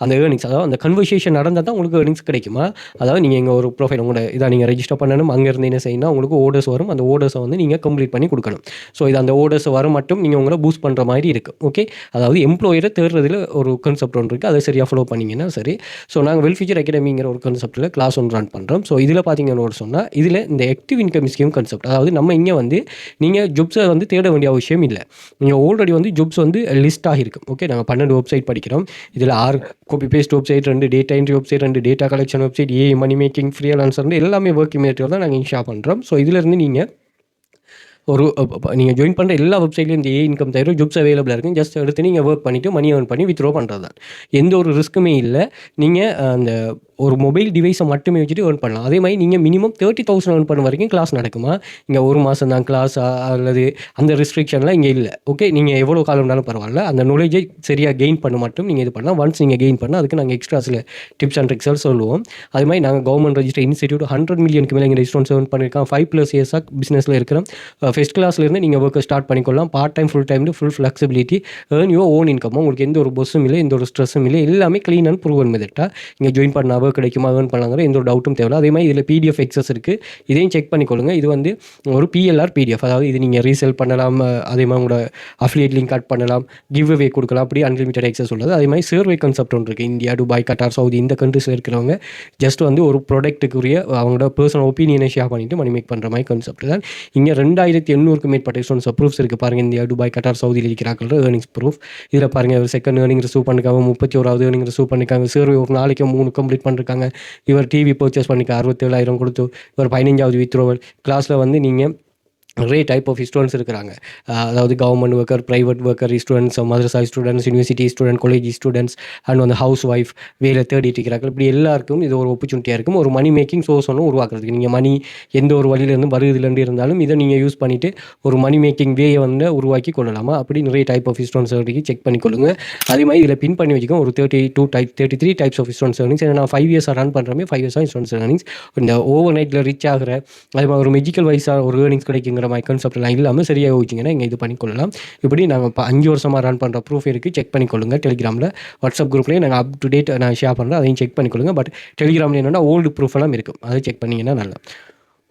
அந்த ஏர்னிங்ஸ், அதாவது அந்த கன்வர்சேஷன் நடந்தால் தான் உங்களுக்கு ஏர்னிங்ஸ் கிடைக்குமா? அதாவது நீங்கள் எங்கள் ஒரு ப்ரொஃபைல் உங்களோட இதை நீங்கள் ரெஜிஸ்டர் பண்ணணும், அங்கேருந்து என்ன செய்யணும், உங்களுக்கு ஓர்டர்ஸ் வரும், அந்த ஓர்டர்ஸை நீங்கள் கம்ப்ளீட் பண்ணி கொடுக்கணும். ஸோ இது அந்த ஓர்டர்ஸ் வர மட்டும் நீங்கள் உங்களை பூஸ்ட் பண்ணுற மாதிரி இருக்குது. ஓகே, அதாவது எம்ப்ளாயரை தேடுறதுல ஒரு கான்செப்ட் ஒன்று இருக்குது, அதை சரியாக ஃபாலோ பண்ணிங்கன்னா சரி. ஸோ நாங்கள் வெல்ஃபியர் அகாடமிங்கிற ஒரு கான்செப்ட்டில் கிளாஸ் ஒன்று ரன் பண்ணுறோம். ஸோ இதில் பார்த்தீங்கன்னு சொன்னால் இதில் இந்த ஆக்டிவ் இன்கம் ஸ்கீம் கான்செப்ட், அதாவது நம்ம இங்கே நீங்கள் ஜாப்ஸை தேட வேண்டிய அவசியம் இல்லை. நீங்கள் ஆல்ரெடி ஜாப்ஸ் லிஸ்ட் ஆகிருக்கும். ஓகே, நாங்கள் 12 வெப்சைட் படிக்கிறோம். இதில் 6 copy paste website, 2 data entry website, 2 data collection website, AI money making, freelancer எல்லாமே ஒர்க்கிங் மெட்டீரியல் தான் நாங்கள் இன்ஷா பண்ணுறோம். ஸோ இதிலேருந்து நீங்கள் நீங்கள் ஜாயின் பண்ணுற எல்லா வெப்சைட்லையும் இந்த இன்கம் தவிர ஜாப்ஸ் அவைலபிளாக இருக்குது. ஜஸ்ட் எடுத்து நீங்கள் ஒர்க் பண்ணிவிட்டு மணி ஏர்ன் பண்ணி வித்ட்ரா பண்ணுறது தான். எந்த ஒரு ரிஸ்க்குமே இல்லை. நீங்கள் அந்த ஒரு மொபைல் டிவைஸை மட்டுமே வச்சுட்டு ஏர்ன் பண்ணலாம். அதே மாதிரி நீங்கள் மினிமம் 30,000 ஏர்ன் பண்ண வரைக்கும் கிளாஸ் நடக்குமா? இங்கே ஒரு மாதம் தான் கிளாஸ், அல்லது அந்த ரெஸ்ட்ரிக்ஷன்லாம் இங்கே இல்லை. ஓகே, நீங்கள் எவ்வளோ காலம்னாலும் பரவாயில்ல, அந்த நாலேஜை சரியாக கெயின் பண்ண மட்டும் நீங்கள் இது பண்ணலாம். ஒன்ஸ் நீங்கள் கெயின் பண்ணால் அதுக்கு நாங்கள் எக்ஸ்ட்ரா சில டிப்ஸ் அண்ட் ட்ரிக்ஸ் சொல்லுவோம். அது மாதிரி நாங்கள் கவர்மெண்ட் ரெஜிஸ்டர் இன்ஸ்டிடியூட் 100 மில்லியனுக்கு மேலே எங்கள் ஸ்டூடெண்ட்ஸ் ஏர்ன் பண்ணியிருக்காங்க. 5+ இயர்ஸாக பிஸ்னஸில் இருக்கிறோம். ஃபஸ்ட் கிளாஸ்லேருந்து நீங்கள் ஒர்க்கை ஸ்டார்ட் பண்ணிக்கொள்ளலாம். Part time, full time, full flexibility, earn your own income. உங்களுக்கு எந்த ஒரு பொஸ்ஸும் இல்லை, எந்த ஒரு ஸ்ட்ரெஸ்ஸும் இல்லை, எல்லாமே க்ளீன் அண்ட் ப்ரூவன் மெத்தடாக இங்கே ஜாயின் பண்ண ஒர்க் கிடைக்குமா, ஏர்ன் பண்ணலாங்கிற எந்த ஒரு டவுட்டும் தேவை. அதே மாதிரி இதில் PDF எக்ஸஸ் இருக்குது, இதையும் செக் பண்ணிக்கொள்ளுங்க. இது ஒரு PLR PDF, அதாவது இது நீங்கள் ரீசேல் பண்ணலாம், அதே மாதிரி உங்களோட அஃபிலியேட் லிங்க் கட் பண்ணலாம், கிவ் அவே கொடுக்கலாம், அப்படி அன்லிமிட்டட் எக்ஸஸ் உள்ளது. அதே மாதிரி சர்வே கான்செப்ட் ஒன்று இருக்குது. இந்தியா, துபாய், கட்டார், சவுதி இந்த கண்ட்ரீஸில் இருக்கிறவங்க ஜஸ்ட் ஒரு ப்ராடக்ட்டுக்குரிய அவங்களோட பர்சனல் ஒப்பீனியனை ஷேர் பண்ணிவிட்டு மணி மேக் பண்ணுற மாதிரி கான்செப்ட் தான். இங்கே 2800க்கும் மேற்பட்ட ஸ்டூடெண்ட்ஸ் ப்ரூஃப்ஸ் இருக்குது பாருங்கள். இந்தியா, துபாய், கட்டார், சவுதியில் இருக்கிறார்கள் ஏர்னிங்ஸ் ப்ரூஃப். இதில் பாருங்கள், ஒரு செகண்ட் ஏர்னிங் ரிசீவ் பண்ணிருக்காங்க, 31வது ஏர்னிங் ரிசீவ் பண்ணிருக்காங்க, சர்வே ஒரு நாளைக்கு 3 கம்ப்ளீட் பண்ணிருக்காங்க, இவர் டிவி பர்ச்சேஸ் பண்ணிக்க 67,000 கொடுத்து, இவர் 15வது வித்ரோவல். கிளாஸில் நீங்கள் நிறைய டைப் ஆஃப் ஸ்டூடெண்ட்ஸ் இருக்கிறாங்க. அதாவது government worker, private worker students, மதரசா students, university student, college students and வந்து ஹவுஸ் ஒய்ஃப், வேலை தேடிட்டு இருக்கிறார்கள். இப்படி எல்லாருக்கும் இது ஒரு ஆப்பர்ச்சுனிட்டியாக இருக்கும். ஒரு மணி மேக்கிங் சோர்ஸ் ஒன்று உருவாக்குறதுக்கு. நீங்கள் மணி எந்த ஒரு வழியிலேருந்து வருதுலேருந்து இருந்தாலும் இதை நீங்கள் யூஸ் பண்ணிவிட்டு ஒரு மணி மேக்கிங் வேயை வந்து உருவாக்கி கொள்ளலாமா? அப்படி நிறைய டைப் ஆஃப் ஸ்டூடெண்ட்ஸ் வரைக்கும் செக் பண்ணிக்கொள்ளுங்க. அதே மாதிரி இதில் பின் பண்ணி வச்சுக்கோங்க ஒரு 33 டைப்ஸ் ஆஃப் ஸ்டூடெண்ட்ஸ் ஏர்னிங்ஸ். ஏன்னா நான் 5 இயர்ஸாக ரன் பண்ணுறமே 5 இயர்ஸாக ஸ்டூடெண்ட்ஸ் ஏர்னிங்ஸ். இந்த ஓவர் நைட்டில் ரீச் ஆகிற அதே மாதிரி ஒரு மெஜிக்கல் வைஸாக ஒரு ஏர்னிங்ஸ் கிடைக்குங்கிற மாதிரி கான்செப்ட்லாம் இல்லாமல் சரியாக வச்சிங்கன்னா இங்கே இது பண்ணிக்கொள்ளலாம். இப்படி நாங்கள் இப்போ 5 வருஷமாக ரன் பண்ணுற ப்ரூஃப் இருக்குது. செக் பண்ணிக்கொள்ளுங்க. டெலிகிராமில், வாட்ஸ்அப் குரூப்லேயே நாங்கள் அப் டு டேட் நான் ஷேர் பண்ணுறேன். அதையும் செக் பண்ணிக்கொள்ளுங்க. பட் டெலிகிராமில் என்னென்னா ஓல்டு ப்ரூஃப் எல்லாம் இருக்கும். அதை செக் பண்ணிங்கன்னா நல்லா.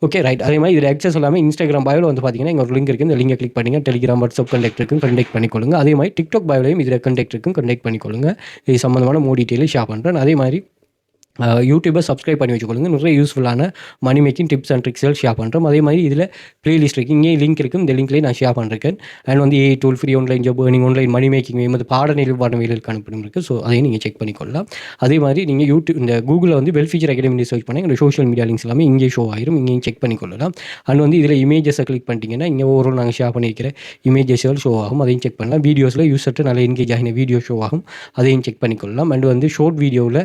Okay right. அதே மாதிரி இதில் ஆக்சஸ் எல்லாமே இன்ஸ்டாகிராம் பயோவில் வந்து பார்த்தீங்கன்னா இங்கே ஒரு லிங்க் இருக்குது. இந்த லிங்கை கிளிக் பண்ணிங்க. டெலிகிராம், வாட்ஸ்அப் கண்டெக்ட் இருக்கும், கண்டெக்ட் பண்ணிக்கொள்ளுங்க. அதே மாதிரி டிக்டாக் பயோலையும் இதில் கண்டெக்ட் இருக்கும், கண்டெக்ட் பண்ணிக்கொள்ளுங்க. இது சம்மந்தமான மோர் டீட்டெயிலும் ஷேர் பண்ணுறேன். அதே மாதிரி யூடியூபை சப்ஸ்கிரைப் பண்ணி வச்சுக்கொள்ளுங்க. நிறைய யூஸ்ஃபுல்லான மணி மேக்கிங் டிப்ஸ் அண்ட் ட்ரிக்ஸ்கள் ஷேர் பண்ணுறோம். அதே மாதிரி இதில் ப்ளேலிஸ்ட் இருக்குது. இங்கே லிங்க் இருக்குது. இந்த லிங்க்லேயே நான் ஷேர் பண்ணிருக்கேன். அண்ட் வந்து AI tool, free online job earning, online money making வந்து பாடநெறிகளுக்கு அனுப்பணும் இருக்குது. ஸோ அதையும் நீங்கள் செக் பண்ணிக்கொள்ளலாம். அதே மாதிரி நீங்கள் யூடியூப் இந்த கூகுளில் வந்து வெல் ஃபீச்சர் அகாடமி சர்ச் பண்ணி எங்கள் சோஷியல் மீடியா லிங்க்ஸ் எல்லாமே இங்கே ஷோ ஆயிரும். இங்கேயும் செக் பண்ணிக்கொள்ளலாம். அண்ட் வந்து இதில் இமேஜஸை கிளிக் பண்ணிட்டீங்கன்னா இங்கே ஒரு நாங்கள் ஷேர் பண்ணியிருக்கிற இமேஜஸ்கள் ஷோ ஆகும். அதையும் செக் பண்ணலாம். வீடியோஸில் யூஸர்ட்டு நல்ல என்கேஜ் ஆகின வீடியோ ஷோ ஆகும். அதையும் செக் பண்ணிக்கொள்ளலாம். அண்ட் வந்து ஷார்ட் வீடியோவில்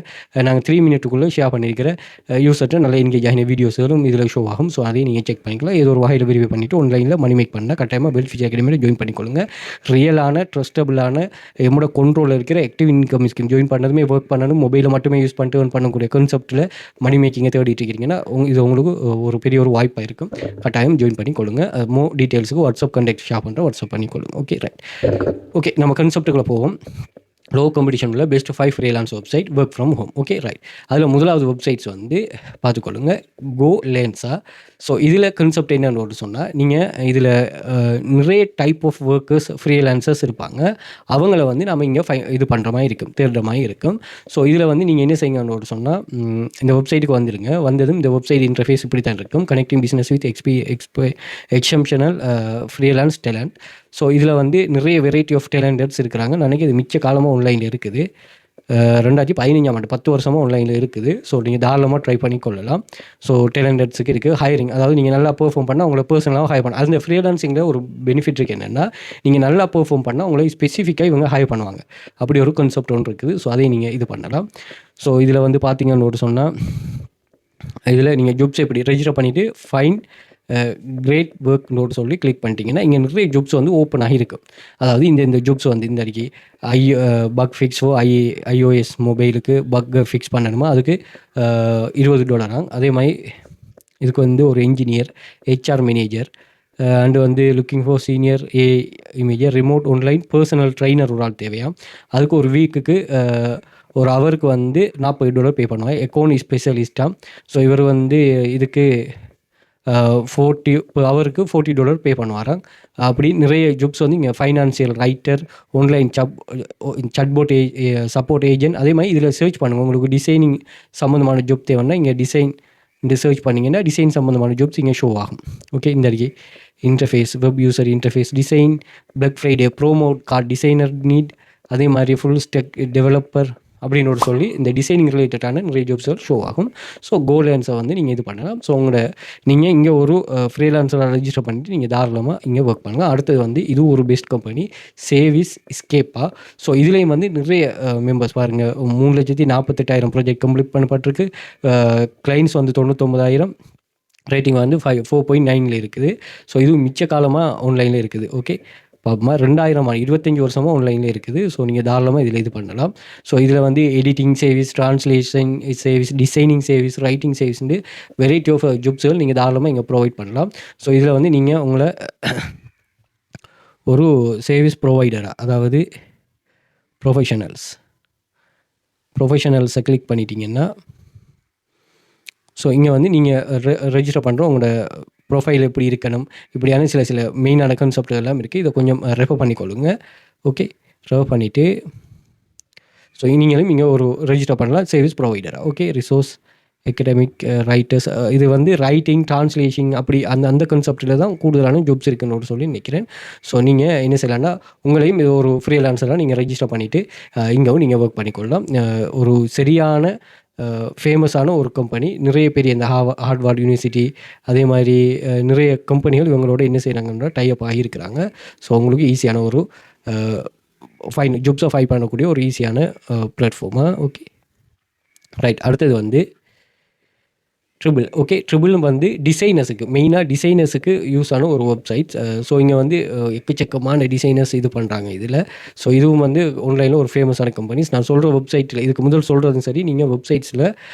நாங்கள் 3 மினிட்டுக்குள்ளே ஷேர் பண்ணியிருக்கிறேன் யூஸர்ட்டு நல்ல என்கேஜ் ஆகின வீடியோஸும் இதில் ஷோ ஆகும். ஸோ அதையும் நீங்கள் செக் பண்ணிக்கலாம். ஏதோ ஒரு வகையில் வெரிஃபை பண்ணிவிட்டு ஆன்லைனில் மணி மேக் பண்ணால் கட்டாயமாக வெல் ஃபீச்சர் அகாடமியில் ஜாயின் பண்ணிக்கொள்ளுங்க. ரியலான ட்ரஸ்டபுளான என்னோட கண்ட்ரோலில் இருக்கிற ஆக்டிவ் இன்கம் ஸ்கீம் ஜாயின் பண்ணதுமே ஒர்க் பண்ணணும், மொபைலை மட்டுமே யூஸ் பண்ணிட்டு earn பண்ணக்கூடிய கான்செப்ட்டில் மணி மேக்கிங்கை தேடிட்டு இருக்கிறீங்கன்னா இது உங்களுக்கு ஒரு பெரிய ஒரு வாய்ப்பாக இருக்கும். கட்டாயம் ஜாயின் பண்ணிக்கொள்ளுங்க. மோர் டீட்டெயில்ஸுக்கு வாட்ஸ்அப் கண்டெக்ட் ஷேர் பண்ணுறேன், வாட்ஸ்அப் பண்ணிக்கொள்ளுங்க. Okay right. ஓகே, நம்ம கான்செப்ட்டுக்குள்ளே போவோம். லோ காம்படிஷனில் best 5 freelance website work from home. Okay right. அதில் முதலாவது வெப்சைட்ஸ் வந்து பார்த்துக்கொள்ளுங்க, கோ லேன்ஸா. ஸோ இதில் கான்செப்ட் என்னன்னு சொன்னால் நீங்கள் இதில் நிறைய டைப் ஆஃப் ஒர்க்கர்ஸ் ஃப்ரீலான்சர்ஸ் இருப்பாங்க. அவங்கள வந்து நம்ம இங்கே இது பண்ணுற மாதிரி இருக்கும், தேடுற மாதிரி இருக்கும். ஸோ இதில் வந்து நீங்கள் என்ன செய்யுங்கன்னு சொன்னால் இந்த வெப்சைட்டுக்கு வந்துடுங்க. வந்ததும் இந்த வெப்சைட் இன்டர்ஃபேஸ் இப்படி தான் இருக்கும். Connecting business with exceptional freelance talent. So இதில் வந்து நிறைய வெரைட்டி ஆஃப் டேலண்டர்ஸ் இருக்கிறாங்க. நினைக்க இது மிச்ச காலமாக ஆன்லைனில் இருக்குது. 2015 10 வருஷமாக ஆன்லைனில் இருக்குது. ஸோ நீங்கள் தாராளமாக ட்ரை பண்ணி கொள்ளலாம். ஸோ டேலண்டர்ஸுக்கு இருக்குது ஹையரிங். அதாவது நீங்கள் நல்லா பெர்ஃபார்ம் பண்ணால் உங்களை பர்சனலாக ஹையர் பண்ண. அந்த ஃப்ரீலான்சிங்கில் ஒரு பெனிஃபிட் இருக்குது என்னென்னா, நீங்கள் நல்லா பெர்ஃபார்ம் பண்ணால் உங்களை ஸ்பெசிஃபிக்காக இவங்க ஹையர் பண்ணுவாங்க. அப்படி ஒரு கான்செப்ட் ஒன்று இருக்குது. ஸோ அதை நீங்கள் இது பண்ணலாம். ஸோ இதில் வந்து பார்த்தீங்கன்னு சொன்னால் இதில் நீங்கள் ஜாப்ஸ் எப்படி ரெஜிஸ்டர் பண்ணிவிட்டு ஃபைன் கிரேட் ஒர்க் நோட் சொல்லி கிளிக் பண்ணிட்டீங்கன்னா இங்கே நிறைய ஜாப்ஸ் வந்து ஓப்பன் ஆகிருக்கும். அதாவது இந்த ஜாப்ஸ் வந்து இந்த அன்றைக்கி பக் ஃபிக்ஸோ iOS மொபைலுக்கு பக் ஃபிக்ஸ் பண்ணணுமா, அதுக்கு $20. அதே மாதிரி இதுக்கு வந்து ஒரு இன்ஜினியர், HR மேனேஜர் அண்டு வந்து looking for senior imager, remote online personal trainer ஒரு ஆள் தேவையா. அதுக்கு ஒரு வீக்குக்கு ஒரு ஹவருக்கு வந்து $40 பே பண்ணுவாங்க. அக்கௌண்ட் ஸ்பெஷலிஸ்ட்டாக. ஸோ இவர் வந்து இதுக்கு 40 ஹவருக்கு $40 பே பண்ணுவாராம். அப்படி நிறைய ஜாப்ஸ் வந்து இங்கே financial writer, online chatbot support agent. அதே மாதிரி இதில் சர்ச் பண்ணுங்கள். உங்களுக்கு டிசைனிங் சம்மந்தமான ஜாப் தேவைன்னா இங்கே இந்த சர்ச் பண்ணிங்கன்னா டிசைன் சம்மந்தமான ஜாப்ஸ் இங்கே ஷோ ஆகும். ஓகே, இந்த அடிக்கி interface, web user interface design, black Friday promo card designer need, அதே மாதிரி ஃபுல் ஸ்டெக் டெவலப்பர் அப்படின்னு சொல்லி இந்த டிசைனிங் ரிலேட்டடான நிறைய ஜாப்ஸ்கள் ஷோ ஆகும். ஸோ கோலேன்ஸை வந்து நீங்கள் இது பண்ணலாம். ஸோ நீங்கள் இங்கே ஒரு ஃப்ரீலான்ஸராக ரெஜிஸ்டர் பண்ணிவிட்டு நீங்கள் தாராளமாக இங்கே ஒர்க் பண்ணலாம். அடுத்தது வந்து இது ஒரு பெஸ்ட் கம்பெனி சேவிஸ் எஸ்கேப்பா. ஸோ இதுலேயும் வந்து நிறைய மெம்பர்ஸ் பாருங்கள், 3,48,000 ப்ராஜெக்ட் கம்ப்ளீட் பண்ணப்பட்டிருக்கு. கிளைண்ட்ஸ் வந்து 99,000, ரேட்டிங் வந்து 4.9 இருக்குது. ஸோ இதுவும் மிச்ச காலமாக ஆன்லைனில் இருக்குது. ஓகே, பார்ப்போமா 25 வருஷமாக ஆன்லைனில் இருக்குது. ஸோ நீங்கள் தாராளமாக இதில் இது பண்ணலாம். ஸோ இதில் வந்து editing service, translation service, designing service, writing சர்வீஸ்னு வெரைட்டி ஆஃப் ஜாப்ஸ்கள் நீங்கள் தாராளமாக இங்கே ப்ரொவைட் பண்ணலாம். ஸோ இதில் வந்து நீங்கள் உங்களை ஒரு சர்வீஸ் ப்ரொவைடராக, அதாவது ப்ரொஃபஷனல்ஸை கிளிக் பண்ணிட்டீங்கன்னா ஸோ இங்கே வந்து நீங்கள் ரெஜிஸ்டர் பண்ணுறோம். உங்களோட ப்ரொஃபைல் எப்படி இருக்கணும், இப்படியான சில மெயினான கான்செப்ட் எல்லாம் இருக்குது. இதை கொஞ்சம் ரெஃபர் பண்ணிக்கொள்ளுங்க. ஓகே, ரெஃபர் பண்ணிவிட்டு ஸோ நீங்களும் இங்கே ஒரு ரெஜிஸ்டர் பண்ணலாம் சர்வீஸ் ப்ரொவைடராக. ஓகே, ரிசோர்ஸ் அகடமிக் ரைட்டர்ஸ், இது வந்து ரைட்டிங் ட்ரான்ஸ்லேஷன் அப்படி அந்த கான்செப்டில் தான் கூடுதலான ஜாப்ஸ் இருக்குன்னு சொல்லி நினைக்கிறேன். ஸோ நீங்கள் என்ன செய்யலாம்னா உங்களையும் ஒரு ஃப்ரீலான்ஸராக நீங்கள் ரெஜிஸ்டர் பண்ணிவிட்டு இங்கேவும் நீங்கள் ஒர்க் பண்ணிக்கொள்ளலாம். ஒரு சரியான ஃபேமஸான ஒரு கம்பெனி. நிறைய பெரிய இந்த ஹார்வர்ட் யூனிவர்சிட்டி அதே மாதிரி நிறைய கம்பெனிகள் இவங்களோட என்ன செய்கிறாங்கன்னா டைப் ஆகியிருக்கிறாங்க. ஸோ உங்களுக்கு ஈஸியான ஒரு ஜாப்ஸை ஃபைண்ட் பண்ணக்கூடிய ஒரு ஈஸியான பிளாட்ஃபார்மாக. Okay right. அடுத்தது வந்து ட்ரிபிள். ஓகே, ட்ரிபிள் வந்து டிசைனர்ஸுக்கு மெயினாக டிசைனர்ஸுக்கு யூஸ் ஆன ஒரு வெப்சைட். ஸோ இங்கே வந்து எக்கச்சக்கமான டிசைனர்ஸ் இது பண்ணுறாங்க இதில். ஸோ இதுவும் வந்து ஆன்லைனில் ஒரு ஃபேமஸான கம்பெனிஸ். நான் சொல்கிற வெப்சைட்டில் இதுக்கு முதல் சொல்கிறதும் சரி, நீங்கள் வெப்சைட்ஸில்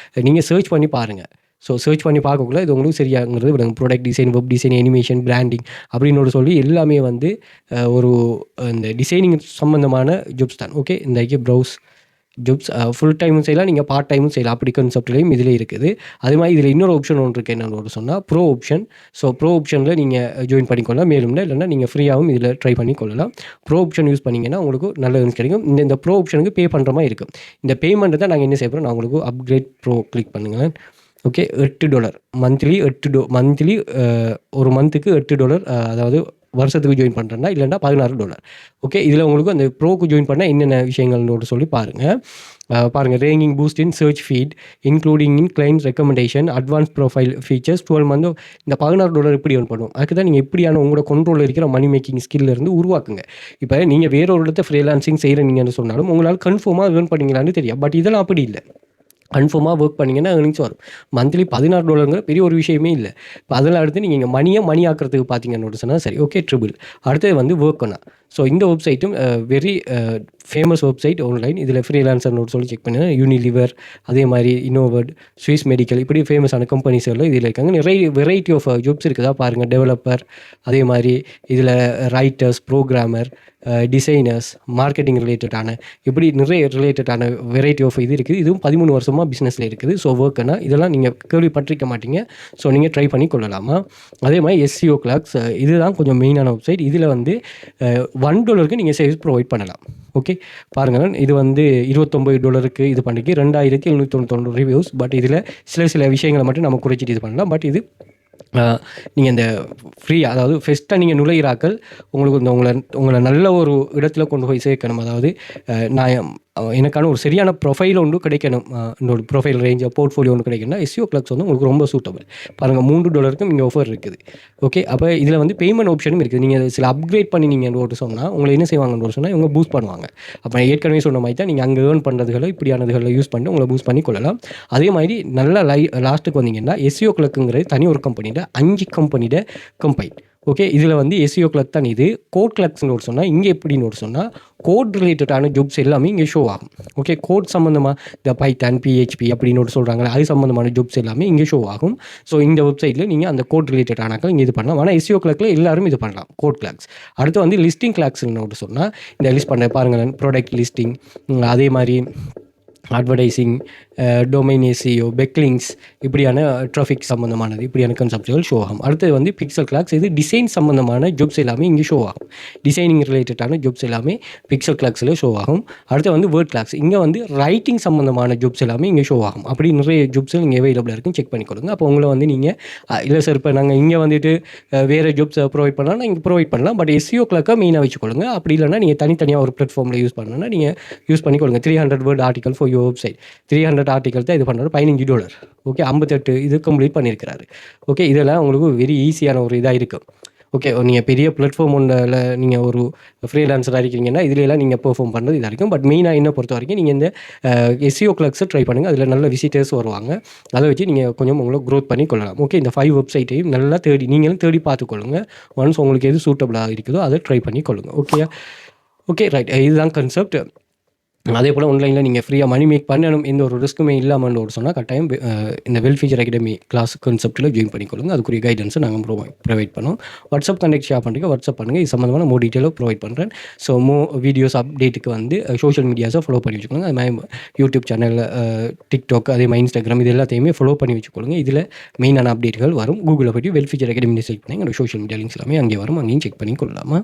நீங்கள் சர்ச் பண்ணி பாருங்கள். ஸோ சர்ச் பண்ணி பார்க்கக்குள்ள இது உங்களுக்கு சரியாங்கிறது விடுங்க. Product design, web design, animation, branding அப்படின்னு சொல்லி எல்லாமே வந்து ஒரு இந்த டிசைனிங் சம்மந்தமான ஜாப்ஸ் தான். ஓகே, இந்த ப்ரௌஸ் ஜாப்ஸ் ஃபுல் டைமும் செய்யலாம், நீங்கள் பார்ட் டைமும் செய்யலாம். அப்படி கான்செப்ட்லேயும் இதில் இருக்குது. அதே மாதிரி இதில் இன்னொரு ஆப்ஷன் ஒன்று இருக்குது. என்னென்னு சொன்னால் ப்ரோ ஆப்ஷன். ஸோ ப்ரோ ஆப்ஷனில் நீங்கள் ஜாயின் பண்ணிக்கொள்ளலாம். மேலும் இல்லைன்னா நீங்கள் ஃப்ரீயாகவும் இதில் ட்ரை பண்ணி கொள்ளலாம். ப்ரோ ஆப்ஷன் யூஸ் பண்ணிங்கன்னா உங்களுக்கு நல்ல யூஸ் கிடைக்கும். இந்த ப்ரோ ஆப்ஷனுக்கு பே பண்ணுற மாதிரி இருக்கும். இந்த பேமெண்ட்டு தான் நாங்கள் என்ன செய்ய போகிறோம், நான் உங்களுக்கு அப்கிரேட் ப்ரோ கிளிக் பண்ணுங்களேன். Okay, $8 monthly. மந்த்லி ஒரு மந்த்துக்கு $8, அதாவது வருஷத்துக்கு ஜாயின் பண்ணுறேன்னா இல்லைன்னா $16. ஓகே, இதில் உங்களுக்கு அந்த ப்ரோக்கு ஜாயின் பண்ணால் என்னென்ன விஷயங்கள்னு சொல்லி பாருங்கள். Ranking boost in search feed including in client recommendation, advance profile features, 12 month. இந்த $16 எப்படி ஏர்ன் பண்ணுவோம், அதுக்கு தான் நீங்கள் எப்படியான உங்களோட கண்ட்ரோலில் இருக்கிற மணி மேக்கிங் ஸ்கில்லேருந்து உருவாக்குங்க. இப்போ நீங்கள் வேற ஒரு இடத்த ஃப்ரீலான்சிங் செய்கிறீங்கன்னு சொன்னாலும் உங்களால் கன்ஃபார்மாக ஏர்ன் பண்ணிங்களான்னு தெரியும். பட் இதெல்லாம் அப்படி இல்லை. கன்ஃபார்மாக ஒர்க் பண்ணிங்கன்னா ஏர்னிங்ஸ் வரும். மந்த்லி $16 பெரிய ஒரு விஷயமே இல்லை. இப்போ அதில் அடுத்து நீங்கள் மணி ஆக்கிறதுக்கு பார்த்தீங்கன்னு சொன்னால் சரி. Okay, triple. அடுத்தது வந்து ஒர்க்குனா. ஸோ இந்த வெப்சைட்டும் வெரி ஃபேமஸ் வெப்சைட் ஆன்லைன். இதில் ஃப்ரீலான்சர்னு சொல்லி செக் பண்ணி யூனிலிவர், அதே மாதிரி இன்னோவர்ட், ஸ்விஸ் மெடிக்கல், இப்படி ஃபேமஸான கம்பெனிஸ் எல்லாம் இதில் இருக்காங்க. நிறைய வெரைட்டி ஆஃப் ஜாப்ஸ் இருக்குதா பாருங்கள். டெவலப்பர், அதே மாதிரி இதில் ரைட்டர்ஸ், ப்ரோக்ராமர், டிசைனர்ஸ், மார்க்கெட்டிங் ரிலேட்டடான, இப்படி நிறைய ரிலேட்டடான வெரைட்டி ஆஃப் இது இருக்குது. இதுவும் 13 வருஷமாக பிஸ்னஸில் இருக்குது. ஸோ ஒர்க்குனா இதெல்லாம் நீங்கள் கேள்விப்பட்டிருக்க மாட்டீங்க. ஸோ நீங்கள் ட்ரை பண்ணி கொள்ளலாமா. அதே மாதிரி SEO கிளாக்ஸ், இதுதான் கொஞ்சம் மெயினான வெப்சைட். இதில் வந்து $1 நீங்கள் சர்வீஸ் ப்ரொவைட் பண்ணலாம். ஓகே பாருங்கள், இது வந்து $29 இது பண்ணிக்கு 2799 ரிவ்யூஸ். பட் இதில் சில விஷயங்களை மட்டும் நம்ம குறைச்சிட்டு இது பண்ணலாம். பட் இது நீங்கள் இந்த ஃப்ரீ, அதாவது ஃபஸ்ட்டாக நீங்கள் நுழையிறாக்கள் உங்களுக்கு இந்த உங்களை நல்ல ஒரு இடத்துல கொண்டு போய் சேர்க்கணும். அதாவது நான் எனக்கான ஒரு சரியான ப்ரொஃபைல் ஒன்று கிடைக்கணும். என்னோட ப்ரொஃபைல் ரேஞ்ச், போர்ட்ஃபோலியோ ஒன்று கிடைக்கணும்னா SEO கிளாக்ஸ் வந்து உங்களுக்கு ரொம்ப சூட்டபிள். பாருங்கள், $3 இங்கே ஆஃபர் இருக்குது. ஓகே, அப்போ இதில் வந்து பேமெண்ட் ஆப்ஷனும் இருக்குது. நீங்கள் சில அப்கிரேட் பண்ணி நீங்கள் ஒரு சொன்னால் உங்களை என்ன செய்வாங்கன்னு சொன்னால் இவங்க பூஸ்ட் பண்ணுவாங்க. அப்போ ஏற்கனவே சொன்ன மாதிரி தான் நீங்கள் அங்கே ஏர்ன் பண்ணுறதுகளை இப்படியானதுகளை யூஸ் பண்ணி உங்களை பூஸ்ட் பண்ணி கொள்ளலாம். அதே மாதிரி நல்லா லாஸ்ட்டுக்கு வந்தீங்கன்னா SEO கிளாக்குங்கிறது தனி ஒரு கம்பெனியில் 5 கம்பெனியோட கம்பைன். ஓகே, இதில் வந்து SEO கிளாக் தான். இது கோட் கிளாக்ஸ்னு ஒரு சொன்னால் இங்கே எப்படின்னு ஒரு சொன்னால் கோட் ரிலேட்டடான ஜாப்ஸ் எல்லாமே இங்கே ஷோ ஆகும். ஓகே, கோட் சம்மந்தமாக இந்த பைத்தான், PHP அப்படின்னு ஒரு சொல்கிறாங்களே, அது சம்மந்தமான ஜாப்ஸ் எல்லாமே இங்கே ஷோ ஆகும். ஸோ இந்த வெப்சைட்டில் நீங்கள் அந்த கோட் ரிலேட்டடானாக்கள் இங்கே இது பண்ணலாம். ஆனால் SEO கிளாக்கில் எல்லாரும் இது பண்ணலாம், கோட் கிளாக்ஸ். அடுத்து வந்து லிஸ்டிங் கிளாக்ஸ்னு ஒரு சொன்னால் இந்த லிஸ்ட் பண்ண பாருங்கள், ப்ராடக்ட் லிஸ்டிங், அதே மாதிரி அட்வர்டைசிங், டொமைன் SEO, பெக்லிங்ஸ், இப்படியான ட்ராஃபிக் சம்மந்தமானது, இப்படியான கன்செப்ட்கள் ஷோ ஆகும். அடுத்தது வந்து பிக்சல் கிளாக்ஸ். இது டிசைன் சம்மந்தமான ஜாப்ஸ் எல்லாமே இங்கே ஷோ ஆகும். டிசைனிங் ரிலேட்டடான ஜாப்ஸ் எல்லாமே பிக்சல் கிளாக்ஸில் ஷோ ஆகும். அடுத்து வந்து வேர்ட் கிளாக்ஸ். இங்கே வந்து ரைட்டிங் சம்மந்தமான ஜாப்ஸ் எல்லாமே இங்கே ஷோ ஆகும். அப்படி நிறைய ஜாப்ஸ் இங்கே அவைலபிளாக இருக்கும், செக் பண்ணி கொடுங்க. அப்போ உங்களை வந்து நீங்கள் இல்லை சார் இப்போ நாங்கள் இங்கே வந்துட்டு வேறு ஜாப்ஸை ப்ரொவைட் பண்ணலாம், இங்கே ப்ரொவைட் பண்ணலாம். பட் SEO கிளாக்காக மெயினாக வச்சுக்கொள்ளுங்க. அப்படி இல்லைனா நீங்கள் தனித்தனியாக ஒரு பிளாட்ஃபார்மில் யூஸ் பண்ணணும்னா நீங்கள் யூஸ் பண்ணிக்கொள்ளுங்க. 300 word article for your website. 300 article தான் இது பண்ணுறாரு, $15. ஓகே, 58 இது கம்ப்ளீட் பண்ணியிருக்கிறாரு. ஓகே, இதெல்லாம் உங்களுக்கு வெரி ஈஸியான ஒரு இதாக இருக்கும். ஓகே, நீங்கள் பெரிய பிளாட்ஃபார்ம் ஒன்றில் நீங்கள் ஒரு ஃப்ரீலான்சராக இருக்கிறீங்கன்னா இதிலெல்லாம் நீங்கள் பெர்ஃபார்ம் பண்ணுறது இதாக இருக்கும். பட் மெயினாக என்ன பொறுத்த வரைக்கும் நீங்கள் இந்த SEO கிளாக்ஸை ட்ரை பண்ணுங்கள். அதில் நல்ல விசிட்டர்ஸ் வருவாங்க. அதை வச்சு நீங்கள் கொஞ்சம் உங்களை க்ரோத் பண்ணி கொள்ளலாம். ஓகே, இந்த 5 வெப்சைட்டையும் நல்லா நீங்களும் தேடி பார்த்துக்கொள்ளுங்க. ஒன்ஸ் உங்களுக்கு எது சூட்டபிளாக இருக்குதோ அதை ட்ரை பண்ணி கொள்ளுங்கள். ஓகே ரைட், இதுதான் கான்செப்ட். அதே போல் ஆன்லைனில் நீங்கள் ஃப்ரீயாக மணி மேக் பண்ணணும், எந்த ஒரு ரிஸ்க்குமே இல்லாமல் ஒரு சொன்னால் கட்டாயம் இந்த வெல் ஃபியூச்சர் அகாடமி கிளாஸ் கான்செப்ட்டில் ஜாயின் பண்ணிக்கொள்ளுங்க. அதுக்குரிய கைடன்ஸை நாங்கள் ப்ரொவைட் பண்ணோம். வாட்ஸ்அப் கண்டெக்ட் ஷேர் பண்ணுறீங்க, வாட்ஸ்அப் பண்ணுங்கள். இது சம்மந்தமான டீட்டெயிலாக ப்ரொவைட் பண்ணுறேன். ஸோ வீடியோஸ் அப்டேட்டுக்கு வந்து சோஷியல் மீடியாஸை ஃபாலோ பண்ணி வச்சுக்கோங்க. அது மாதிரி யூடியூப் சேனல், டிக்டாக், அதே மாதிரி இன்ஸ்டாகிராம், இது எல்லாத்தையுமே ஃபாலோ பண்ணி வச்சுக்கொள்ளுங்க. இதில் மெயினான அப்டேட்டுகள் வரும். கூகுளில் போய்ட்டு வெல் ஃபியூச்சர் அகாடமி சர்ச் பண்ணி எங்களோட சோஷியல் மீடியா லிங்க்ஸ் எல்லாமே அங்கே வரும், அங்கேயும் செக் பண்ணி கொள்ளலாமா.